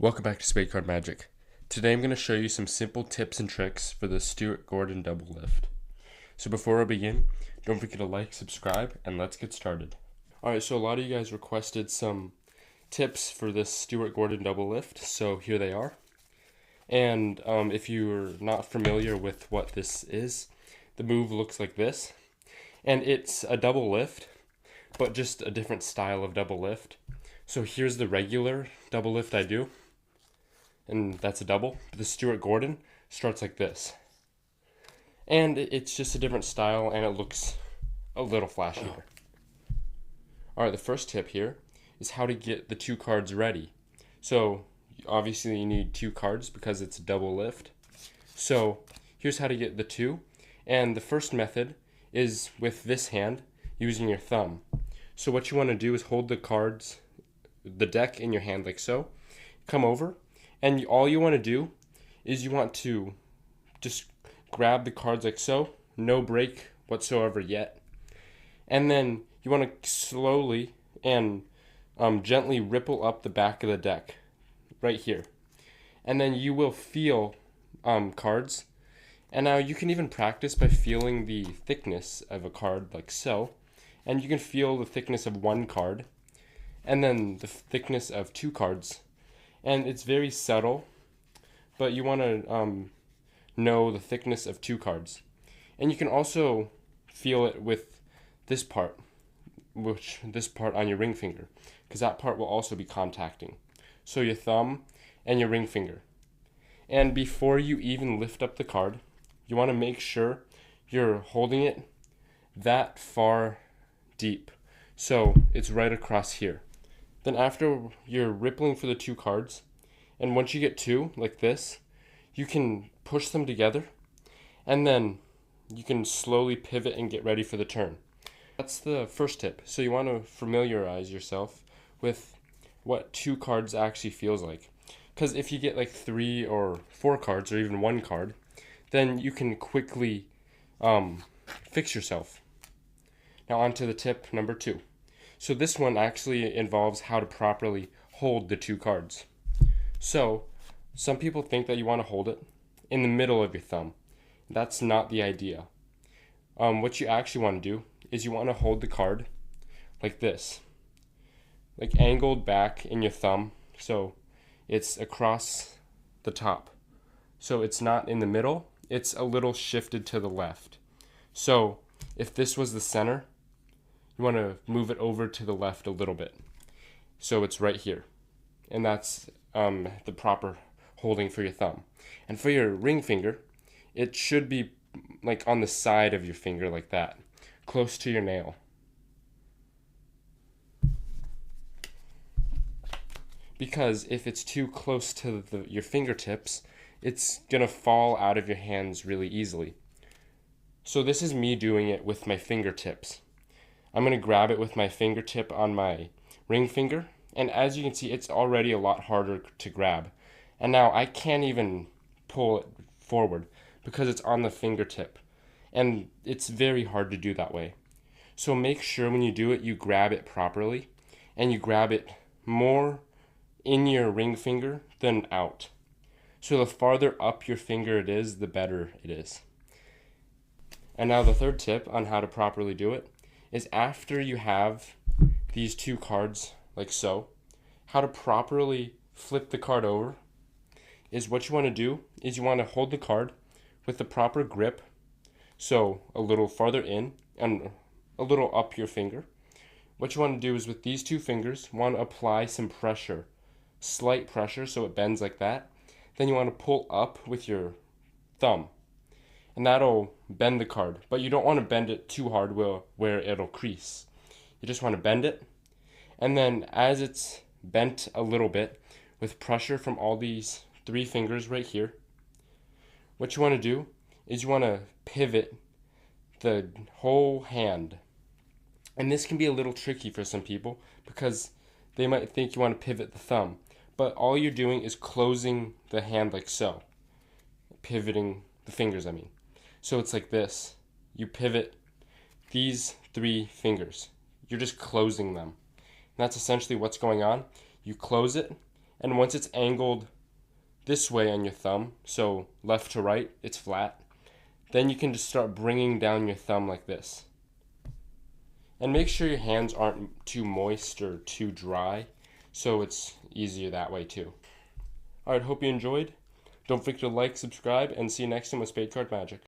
Welcome back to SpadeCardMagic. Today I'm going to show you some simple tips and tricks for the Stuart Gordon double lift. So before I begin, don't forget to like, subscribe, and let's get started. Alright, so a lot of you guys requested some tips for this Stuart Gordon double lift, so here they are. And if you're not familiar with what this is, the move looks like this. And it's a double lift, but just a different style of double lift. So here's the regular double lift I do. And that's a double. But the Stuart Gordon starts like this. And it's just a different style, and it looks a little flashier. Alright, the first tip here is how to get the two cards ready. So obviously you need two cards because it's a double lift. So here's how to get the two. And the first method is with this hand using your thumb. So what you want to do is hold the cards, the deck in your hand like so. Come over. And all you want to do is you want to just grab the cards like so, no break whatsoever yet. And then you want to slowly and gently ripple up the back of the deck, right here. And then you will feel cards. And now you can even practice by feeling the thickness of a card like so. And you can feel the thickness of one card, and then the thickness of two cards. And it's very subtle, but you want to know the thickness of two cards. And you can also feel it with this part, this part on your ring finger, because that part will also be contacting. So your thumb and your ring finger. And before you even lift up the card, you want to make sure you're holding it that far deep. So it's right across here. Then after you're rippling for the two cards, and once you get two, like this, you can push them together, and then you can slowly pivot and get ready for the turn. That's the first tip. So you want to familiarize yourself with what two cards actually feels like. Because if you get like 3 or 4 cards, or even one card, then you can quickly fix yourself. Now on to the tip number 2. So this one actually involves how to properly hold the two cards. So some people think that you want to hold it in the middle of your thumb. That's not the idea. What you actually want to do is you want to hold the card like this, like angled back in your thumb, so it's across the top. So it's not in the middle, it's a little shifted to the left. So if this was the center, you want to move it over to the left a little bit. So it's right here. And that's the proper holding for your thumb. And for your ring finger, it should be like on the side of your finger like that, close to your nail. Because if it's too close to your fingertips, it's going to fall out of your hands really easily. So this is me doing it with my fingertips. I'm going to grab it with my fingertip on my ring finger, and as you can see, it's already a lot harder to grab. And now I can't even pull it forward because it's on the fingertip, and it's very hard to do that way. So make sure when you do it, you grab it properly, and you grab it more in your ring finger than out. So the farther up your finger it is, the better it is. And now the third tip on how to properly do it is after you have these two cards like so, how to properly flip the card over is what you want to do is you want to hold the card with the proper grip, so a little farther in and a little up your finger. What you want to do is with these two fingers, you want to apply some pressure, slight pressure so it bends like that. Then you want to pull up with your thumb, and that'll bend the card, but you don't want to bend it too hard where it'll crease. You just want to bend it, and then as it's bent a little bit with pressure from all these 3 fingers right here, what you want to do is you want to pivot the whole hand. And this can be a little tricky for some people because they might think you want to pivot the thumb, but all you're doing is closing the hand like so, pivoting the fingers, I mean. So it's like this. You pivot these 3 fingers. You're just closing them. And that's essentially what's going on. You close it, And once it's angled this way on your thumb, so left to right, it's flat, then you can just start bringing down your thumb like this. And make sure your hands aren't too moist or too dry, so it's easier that way too. Alright, hope you enjoyed. Don't forget to like, subscribe, and see you next time with SpadeCardMagic.